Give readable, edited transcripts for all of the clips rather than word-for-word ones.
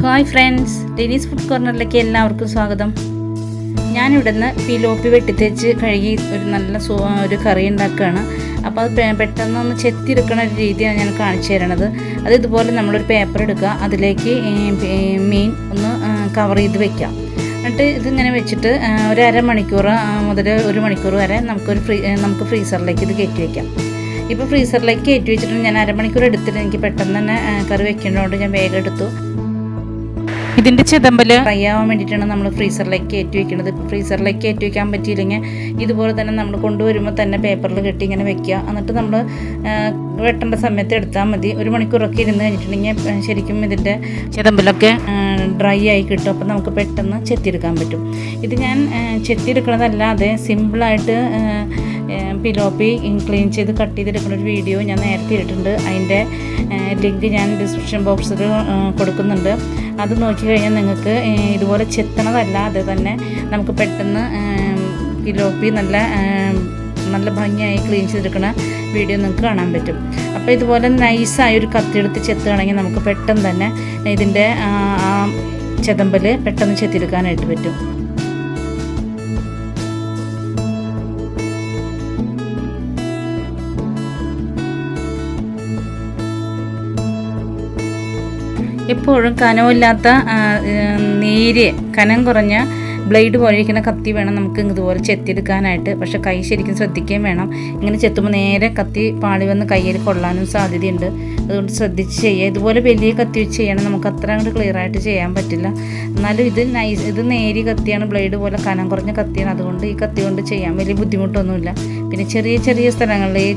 Hi friends, LINI'S food cornerലേക്ക് എല്ലാവർക്കും സ്വാഗതം. ഞാൻ ഇവിടുന്ന് പിലോപ്പി വെട്ടിത്തേച്ച് കഴുകി ഒരു നല്ല ഒരു കറി ഉണ്ടാക്കുകയാണ്. അപ്പോൾ അത് പെട്ടെന്ന് ഒന്ന് ചെത്തിയെടുക്കുന്ന ഒരു രീതിയാണ് ഞാൻ കാണിച്ചു തരുന്നത്. അത് ഇതുപോലെ നമ്മളൊരു പേപ്പർ എടുക്കുക, അതിലേക്ക് മീൻ ഒന്ന് കവർ ചെയ്ത് വെക്കാം. എന്നിട്ട് ഇതിങ്ങനെ വെച്ചിട്ട് ഒരു അരമണിക്കൂർ മുതൽ ഒരു മണിക്കൂർ വരെ നമുക്ക് ഫ്രീസറിലേക്ക് ഇത് കയറ്റി വയ്ക്കാം. ഇപ്പോൾ ഫ്രീസറിലേക്ക് കയറ്റി വെച്ചിട്ട് ഞാൻ അരമണിക്കൂർ എടുത്തിട്ട് എനിക്ക് പെട്ടെന്ന് തന്നെ കറി വെക്കേണ്ടതുകൊണ്ട് ഞാൻ വേഗം എടുത്തു. ഇതിൻ്റെ ചെതമ്പൽ ഫ്രൈ ആവാൻ വേണ്ടിയിട്ടാണ് നമ്മൾ ഫ്രീസറിലേക്ക് കയറ്റി വയ്ക്കുന്നത്. ഫ്രീസറിലേക്ക് കയറ്റി വയ്ക്കാൻ പറ്റിയില്ലെങ്കിൽ ഇതുപോലെ തന്നെ നമ്മൾ കൊണ്ടുവരുമ്പോൾ തന്നെ പേപ്പറിൽ കെട്ടി ഇങ്ങനെ വെക്കുക. എന്നിട്ട് നമ്മൾ വെട്ടേണ്ട സമയത്ത് എടുത്താൽ മതി. ഒരു മണിക്കൂറൊക്കെ ഇരുന്ന് കഴിഞ്ഞിട്ടുണ്ടെങ്കിൽ ശരിക്കും ഇതിൻ്റെ ചെതമ്പലൊക്കെ ഡ്രൈ ആയി കിട്ടും. അപ്പോൾ നമുക്ക് പെട്ടെന്ന് ചെത്തിയെടുക്കാൻ പറ്റും. ഇത് ഞാൻ ചെത്തിയെടുക്കുന്നതല്ലാതെ സിമ്പിളായിട്ട് പിലോപ്പി ക്ലീൻ ചെയ്ത് കട്ട് ചെയ്തെടുക്കുന്ന ഒരു വീഡിയോ ഞാൻ നേരത്തെ ഇട്ടിട്ടുണ്ട്. അതിൻ്റെ ലിങ്ക് ഞാൻ ഡിസ്ക്രിപ്ഷൻ ബോക്സിൽ കൊടുക്കുന്നുണ്ട്. അത് നോക്കി കഴിഞ്ഞാൽ നിങ്ങൾക്ക് ഇതുപോലെ ചെത്തണതല്ലാതെ തന്നെ നമുക്ക് പെട്ടെന്ന് പിലോപ്പി നല്ല ഭംഗിയായി ക്ലീൻ ചെയ്തെടുക്കുന്ന വീഡിയോ നിങ്ങൾക്ക് കാണാൻ പറ്റും. അപ്പോൾ ഇതുപോലെ നൈസായി ഒരു കത്തിയെടുത്ത് ചെത്തുകയാണെങ്കിൽ നമുക്ക് പെട്ടെന്ന് തന്നെ ഇതിൻ്റെ ചെതമ്പൽ പെട്ടെന്ന് ചെത്തിയെടുക്കാനായിട്ട് പറ്റും. എപ്പോഴും കനമില്ലാത്ത കനം കുറഞ്ഞ ബ്ലേഡ് പോലെ ഇരിക്കുന്ന കത്തി വേണം നമുക്ക് ഇതുപോലെ ചെത്തിയെടുക്കാനായിട്ട്. പക്ഷേ കൈ ശരിക്കും ശ്രദ്ധിക്കുകയും വേണം. ഇങ്ങനെ ചെത്തുമ്പോൾ നേരെ കത്തി പാളി വന്ന് കയ്യിൽ കൊള്ളാനും സാധ്യതയുണ്ട്. അതുകൊണ്ട് ശ്രദ്ധിച്ച് ചെയ്യുക. ഇതുപോലെ വലിയ കത്തി വെച്ച് ചെയ്യണം. നമുക്ക് അത്ര അങ്ങോട്ട് ക്ലിയറായിട്ട് ചെയ്യാൻ പറ്റില്ല. എന്നാലും ഇത് നേരിയ കത്തിയാണ്, ബ്ലേഡ് പോലെ കനം കുറഞ്ഞ കത്തിയാണ്. അതുകൊണ്ട് ഈ കത്തി കൊണ്ട് ചെയ്യാൻ വലിയ ബുദ്ധിമുട്ടൊന്നുമില്ല. പിന്നെ ചെറിയ ചെറിയ സ്ഥലങ്ങളിൽ ഈ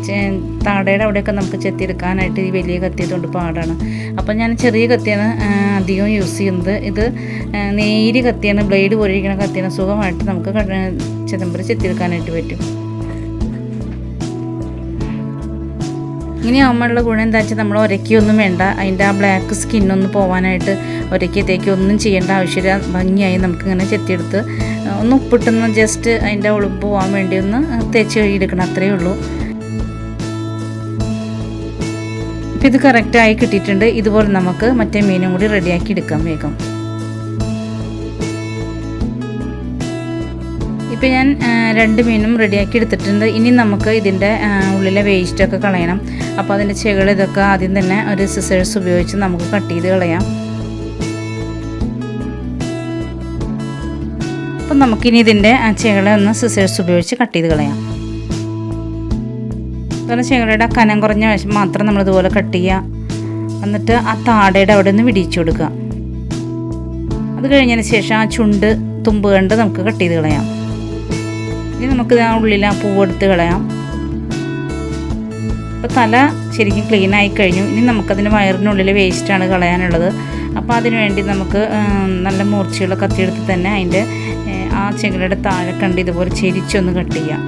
താടയുടെ അവിടെയൊക്കെ നമുക്ക് ചെത്തിയെടുക്കാനായിട്ട് ഈ വലിയ കത്തി കൊണ്ട് പാടാണ്. അപ്പോൾ ഞാൻ ചെറിയ കത്തിയാണ് അധികം യൂസ് ചെയ്യുന്നത്. ഇത് നേരിയ കത്തിയാണ്, ബ്ലേഡ് പോലെ ഇരിക്കുന്ന കത്തിയാണ്. സുഖമായിട്ട് നമുക്ക് ചെതമ്പൽ ചെത്തിയെടുക്കാനായിട്ട് പറ്റും. ഇങ്ങനെ ആകുമ്പോഴുള്ള ഗുണം എന്താ വെച്ചാൽ നമ്മൾ ഉരയ്ക്കൊന്നും വേണ്ട. അതിൻ്റെ ആ ബ്ലാക്ക് സ്കിന്നൊന്ന് പോകാനായിട്ട് ഉരയ്ക്കത്തേക്ക് ഒന്നും ചെയ്യേണ്ട ആവശ്യമില്ല. ഭംഗിയായി നമുക്കിങ്ങനെ ചെത്തിയെടുത്ത് ഒന്ന് ഉപ്പിട്ടൊന്ന് ജസ്റ്റ് അതിൻ്റെ ഉളുമ്പ് പോകാൻ വേണ്ടി ഒന്ന് തേച്ച് കഴുകിയെടുക്കണം, അത്രയേ ഉള്ളൂ. ഇപ്പം ഇത് കറക്റ്റായി കിട്ടിയിട്ടുണ്ട്. ഇതുപോലെ നമുക്ക് മറ്റേ മീനും കൂടി റെഡിയാക്കി എടുക്കാം വേഗം. ഇപ്പം ഞാൻ 2 മീനും റെഡിയാക്കി എടുത്തിട്ടുണ്ട്. ഇനി നമുക്ക് ഇതിൻ്റെ ഉള്ളിലെ വേസ്റ്റൊക്കെ കളയണം. അപ്പോൾ അതിൻ്റെ ചെകൾ ഇതൊക്കെ ആദ്യം തന്നെ ഒരു സിസേഴ്സ് ഉപയോഗിച്ച് നമുക്ക് കട്ട് ചെയ്ത് കളയാം. അപ്പം നമുക്കിനി ഇതിൻ്റെ ചെകളെ ഒന്ന് സിസേഴ്സ് ഉപയോഗിച്ച് കട്ട് ചെയ്ത് കളയാം. അതുപോലെ ചെകളുടെ കനം കുറഞ്ഞ വശം മാത്രം നമ്മളിതുപോലെ കട്ട് ചെയ്യുക. എന്നിട്ട് ആ താടയുടെ അവിടെ നിന്ന് വിടിയിച്ചു കൊടുക്കുക. അത് കഴിഞ്ഞതിന് ശേഷം ആ തുമ്പ് കണ്ട് നമുക്ക് കട്ട് ചെയ്ത് കളയാം. ഇനി നമുക്ക് ആ ഉള്ളിൽ ആ പൂവെടുത്ത് കളയാം. ഇപ്പോൾ തല ശരിക്കും ക്ലീനായി കഴിഞ്ഞു. ഇനി നമുക്കതിന് വയറിനുള്ളിൽ വേസ്റ്റാണ് കളയാനുള്ളത്. അപ്പോൾ അതിന് വേണ്ടി നമുക്ക് നല്ല മൂർച്ചയുള്ള കത്തിയെടുത്ത് തന്നെ അതിൻ്റെ ആ ചെകളുടെ താഴെ കണ്ട് ഇതുപോലെ ചെരിച്ചൊന്ന് കട്ട് ചെയ്യാം.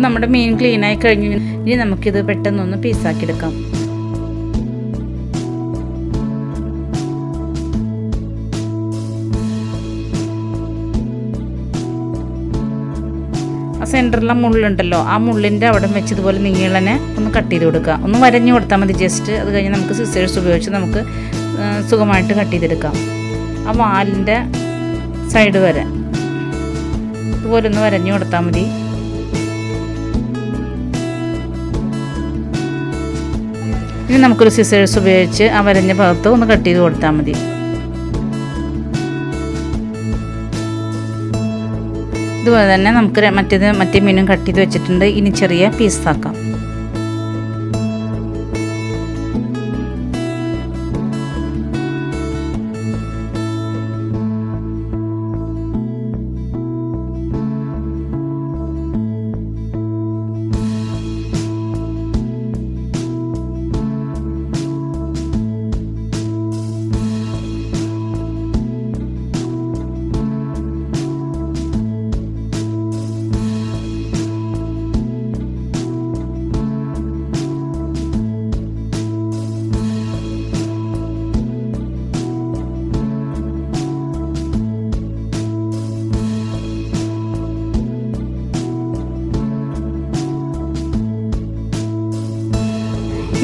നമ്മുടെ മീൻ ക്ലീനായി കഴിഞ്ഞു. ഇനി നമുക്കിത് പെട്ടെന്നൊന്ന് പീസാക്കിയെടുക്കാം. ആ സെൻറ്ററിലെ മുള്ളുണ്ടല്ലോ, ആ മുള്ളിൻ്റെ അവിടെ വെച്ച് ഇതുപോലെ നീളനെ ഒന്ന് കട്ട് ചെയ്ത് കൊടുക്കുക. ഒന്ന് വരഞ്ഞു കൊടുത്താൽ മതി ജസ്റ്റ്. അത് കഴിഞ്ഞ് നമുക്ക് സിസേഴ്സ് ഉപയോഗിച്ച് നമുക്ക് സുഖമായിട്ട് കട്ട് ചെയ്തെടുക്കാം. ആ വാലിൻ്റെ സൈഡ് വരെ ഇതുപോലെ ഒന്ന് വരഞ്ഞു കൊടുത്താൽ മതി. ഇനി നമുക്കൊരു സിസേഴ്സ് ഉപയോഗിച്ച് ആ വരഞ്ഞ ഭാഗത്ത് ഒന്ന് കട്ട് ചെയ്ത് കൊടുത്താൽ മതി. ഇതുപോലെ തന്നെ നമുക്ക് മറ്റേ മീനും കട്ട് ചെയ്ത് വെച്ചിട്ടുണ്ട്. ഇനി ചെറിയ പീസാക്കാം.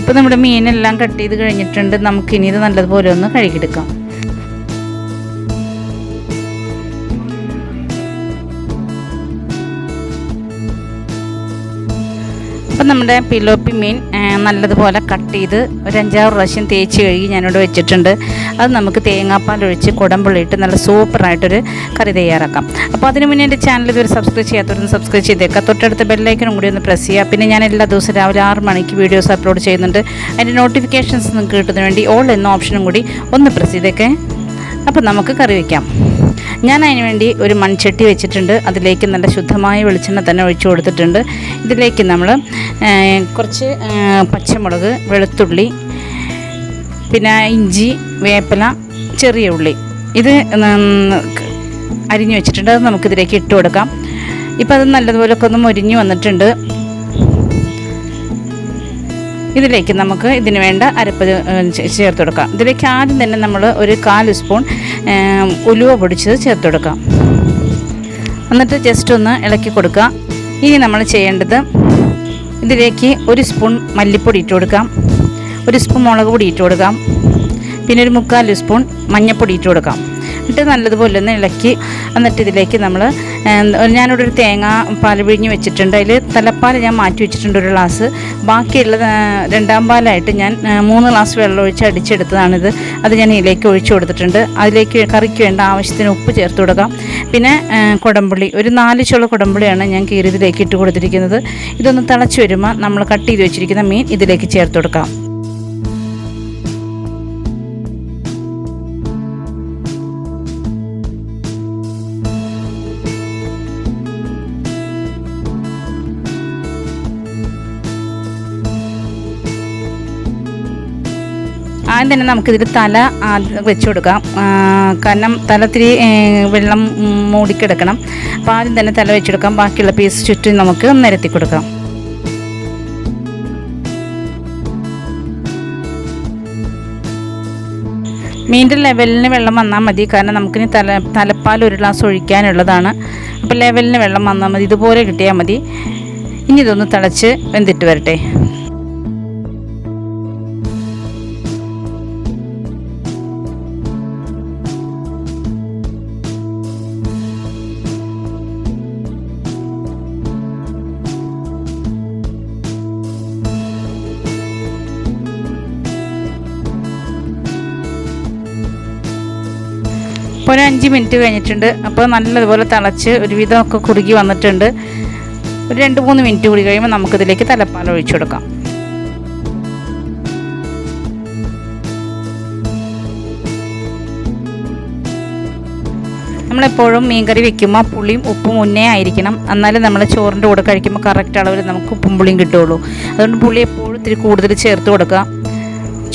ഇപ്പോൾ നമ്മുടെ മീനെല്ലാം കട്ട് ചെയ്ത് കഴിഞ്ഞിട്ടുണ്ട്. നമുക്കിനി ഇത് നല്ലതുപോലെ ഒന്ന് കഴുകിയെടുക്കാം. അപ്പം നമ്മുടെ പിലോപ്പി മീൻ നല്ലതുപോലെ കട്ട് ചെയ്ത് ഒരു 5-6 പ്രാവശ്യം തേച്ച് കഴുകി ഞാനിവിടെ വെച്ചിട്ടുണ്ട്. അത് നമുക്ക് തേങ്ങാപ്പാലൊഴിച്ച് കുടമ്പുള്ളിയിട്ട് നല്ല സൂപ്പറായിട്ടൊരു കറി തയ്യാറാക്കാം. അപ്പോൾ അതിന് മുന്നേ എൻ്റെ ചാനൽ ഇതുവരെ സബ്സ്ക്രൈബ് ചെയ്യാത്തവരൊന്ന് സബ്സ്ക്രൈബ് ചെയ്തേക്കാം. തൊട്ടടുത്ത ബെല്ലൈക്കനും കൂടി ഒന്ന് പ്രസ് ചെയ്യുക. പിന്നെ ഞാൻ എല്ലാ ദിവസവും രാവിലെ 6 മണിക്ക് വീഡിയോസ് അപ്ലോഡ് ചെയ്യുന്നുണ്ട്. അതിൻ്റെ നോട്ടിഫിക്കേഷൻസ് നിങ്ങൾക്ക് കിട്ടുന്നതിന് വേണ്ടി ഓൾ എന്ന ഓപ്ഷനും കൂടി ഒന്ന് പ്രസ് ചെയ്തേക്കേ. അപ്പോൾ നമുക്ക് കറി വയ്ക്കാം. ഞാൻ അതിന് വേണ്ടി ഒരു മൺചട്ടി വെച്ചിട്ടുണ്ട്. അതിലേക്ക് നല്ല ശുദ്ധമായ വെളിച്ചെണ്ണ തന്നെ ഒഴിച്ചു കൊടുത്തിട്ടുണ്ട്. ഇതിലേക്ക് നമ്മൾ കുറച്ച് പച്ചമുളക്, വെളുത്തുള്ളി, പിന്നെ ഇഞ്ചി, വേപ്പില, ചെറിയ ഉള്ളി ഇത് അരിഞ്ഞു വെച്ചിട്ടുണ്ട്. അത് നമുക്കിതിലേക്ക് ഇട്ട് കൊടുക്കാം. ഇപ്പോൾ അത് നല്ലതുപോലൊക്കെ ഒന്ന് മൊരിഞ്ഞ് വന്നിട്ടുണ്ട്. ഇതിലേക്ക് നമുക്ക് ഇതിന് വേണ്ട അരപ്പ് ചേർത്ത് കൊടുക്കാം. ഇതിലേക്ക് ആദ്യം തന്നെ നമ്മൾ ഒരു 1/4 സ്പൂൺ ഉലുവ പൊടിച്ചത് ചേർത്ത് കൊടുക്കാം. എന്നിട്ട് ജസ്റ്റ് ഒന്ന് ഇളക്കി കൊടുക്കുക. ഇനി നമ്മൾ ചെയ്യേണ്ടത് ഇതിലേക്ക് 1 സ്പൂൺ മല്ലിപ്പൊടി ഇട്ട് കൊടുക്കാം, 1 സ്പൂൺ മുളക് പൊടി ഇട്ട് കൊടുക്കാം, പിന്നെ ഒരു 3/4 സ്പൂൺ മഞ്ഞൾപ്പൊടി ഇട്ട് കൊടുക്കാം. എന്നിട്ട് നല്ലതുപോലെ ഒന്ന് ഇളക്കി എന്നിട്ട് ഇതിലേക്ക് നമ്മൾ ഞാനിവിടെ ഒരു തേങ്ങ പാൽ പിഴിഞ്ഞ് വെച്ചിട്ടുണ്ട്. അതിൽ തലപ്പാൽ ഞാൻ മാറ്റി വെച്ചിട്ടുണ്ട് 1 ഗ്ലാസ്. ബാക്കിയുള്ള 2ാം പാലായിട്ട് ഞാൻ 3 ഗ്ലാസ് വെള്ളം ഒഴിച്ച് അടിച്ചെടുത്തതാണിത്. അത് ഞാൻ ഇതിലേക്ക് ഒഴിച്ചു കൊടുത്തിട്ടുണ്ട്. അതിലേക്ക് കറിക്ക് വേണ്ട ആവശ്യത്തിന് ഉപ്പ് ചേർത്ത് കൊടുക്കാം. പിന്നെ കുടമ്പുളി, ഒരു 4 ചുള കുടമ്പുളിയാണ് ഞാൻ കീറിയതിലേക്ക് ഇട്ട് കൊടുത്തിരിക്കുന്നത്. ഇതൊന്ന് തിളച്ച് വരുമ്പോൾ നമ്മൾ കട്ട് ചെയ്ത് വെച്ചിരിക്കുന്ന മീൻ ഇതിലേക്ക് ചേർത്ത് കൊടുക്കാം. ആദ്യം തന്നെ നമുക്കിതിൽ തല വെച്ച് കൊടുക്കാം. കാരണം തലത്തിരി വെള്ളം മൂടിക്കിടക്കണം. അപ്പോൾ ആദ്യം തന്നെ തല വെച്ചെടുക്കാം. ബാക്കിയുള്ള പീസ് ചുറ്റും നമുക്ക് നിരത്തി കൊടുക്കാം. മീൻ്റെ ലെവലിന് വെള്ളം വന്നാൽ മതി. കാരണം നമുക്കിനി തലപ്പാൽ 1 ഗ്ലാസ് ഒഴിക്കാനുള്ളതാണ്. അപ്പോൾ ലെവലിന് വെള്ളം വന്നാൽ മതി. ഇതുപോലെ കിട്ടിയാൽ മതി. ഇനി ഇതൊന്ന് തിളച്ച് വെന്തിട്ട് വരട്ടെ. ഇപ്പോൾ ഒരു 5 മിനിറ്റ് കഴിഞ്ഞിട്ടുണ്ട്. അപ്പോൾ നല്ലതുപോലെ തിളച്ച് ഒരുവിധമൊക്കെ കുറുകി വന്നിട്ടുണ്ട്. ഒരു 2-3 മിനിറ്റ് കൂടി കഴിയുമ്പോൾ നമുക്കിതിലേക്ക് തലപ്പാൽ ഒഴിച്ചു കൊടുക്കാം. നമ്മളെപ്പോഴും മീൻകറി വെക്കുമ്പോൾ പുളിയും ഉപ്പും മുന്നേ ആയിരിക്കണം. എന്നാലും നമ്മൾ ചോറിൻ്റെ കൂടെ കഴിക്കുമ്പോൾ കറക്റ്റ് അളവിൽ നമുക്ക് ഉപ്പും പുളിയും കിട്ടുകയുള്ളൂ. അതുകൊണ്ട് പുളി എപ്പോഴും ഇത്തിരി കൂടുതൽ ചേർത്ത് കൊടുക്കുക.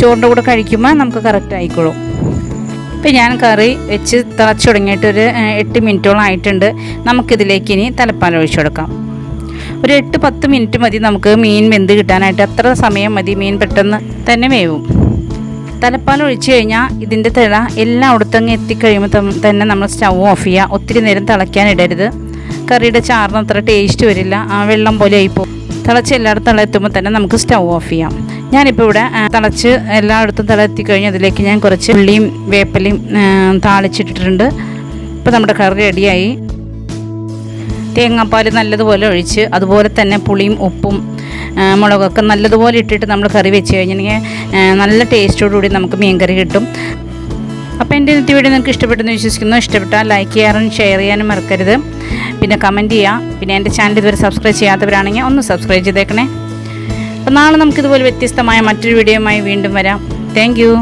ചോറിൻ്റെ കൂടെ കഴിക്കുമ്പോൾ നമുക്ക് കറക്റ്റ് ആയിക്കോളും. ഇപ്പോൾ ഞാൻ കറി വെച്ച് തിളച്ച് തുടങ്ങിയിട്ട് ഒരു 8 മിനിറ്റോളം ആയിട്ടുണ്ട്. നമുക്കിതിലേക്ക് ഇനി തലപ്പാൽ ഒഴിച്ചു കൊടുക്കാം. ഒരു 8-10 മിനിറ്റ് മതി നമുക്ക് മീൻ വെന്ത് കിട്ടാനായിട്ട്. അത്ര സമയം മതി, മീൻ പെട്ടെന്ന് തന്നെ വേവും. തലപ്പാൽ ഒഴിച്ച് കഴിഞ്ഞാൽ ഇതിൻ്റെ തിള എല്ലായിടത്തും എത്തിക്കഴിയുമ്പോൾ തന്നെ നമ്മൾ സ്റ്റൗ ഓഫ് ചെയ്യുക. ഒത്തിരി നേരം തിളയ്ക്കാനിടരുത്. കറിയുടെ ചാറിന് അത്ര ടേസ്റ്റ് വരില്ല, വെള്ളം പോലെ ആയിപ്പോൾ. തിളച്ച് എല്ലായിടത്തും എത്തുമ്പോൾ തന്നെ നമുക്ക് സ്റ്റൗ ഓഫ് ചെയ്യാം. ഞാനിപ്പോൾ ഇവിടെ തിളച്ച് എല്ലായിടത്തും തിളെത്തിക്കഴിഞ്ഞ് അതിലേക്ക് ഞാൻ കുറച്ച് ഉള്ളിയും വേപ്പിലയും താളിച്ചിട്ടിട്ടുണ്ട്. ഇപ്പോൾ നമ്മുടെ കറി റെഡിയായി. തേങ്ങാപ്പാൽ നല്ലതുപോലെ ഒഴിച്ച് അതുപോലെ തന്നെ പുളിയും ഉപ്പും മുളകൊക്കെ നല്ലതുപോലെ ഇട്ടിട്ട് നമ്മൾ കറി വെച്ച് കഴിഞ്ഞിട്ടുണ്ടെങ്കിൽ നല്ല ടേസ്റ്റോടുകൂടി നമുക്ക് മീൻ കറി കിട്ടും. അപ്പോൾ എൻ്റെ ഇന്നത്തെ വീഡിയോ നിങ്ങൾക്ക് ഇഷ്ടപ്പെട്ടെന്ന് വിശ്വസിക്കുന്നു. ഇഷ്ടപ്പെട്ടാൽ ലൈക്ക് ചെയ്യാനും ഷെയർ ചെയ്യാനും മറക്കരുത്. പിന്നെ കമൻറ്റ് ചെയ്യുക. പിന്നെ എൻ്റെ ചാനൽ ഇതുവരെ സബ്സ്ക്രൈബ് ചെയ്യാത്തവരാണെങ്കിൽ ഒന്ന് സബ്സ്ക്രൈബ് ചെയ്തേക്കണേ. അപ്പോൾ നാളെ നമുക്കിതുപോലെ വ്യത്യസ്തമായ മറ്റൊരു വീഡിയോയുമായി വീണ്ടും വരാം. Thank you.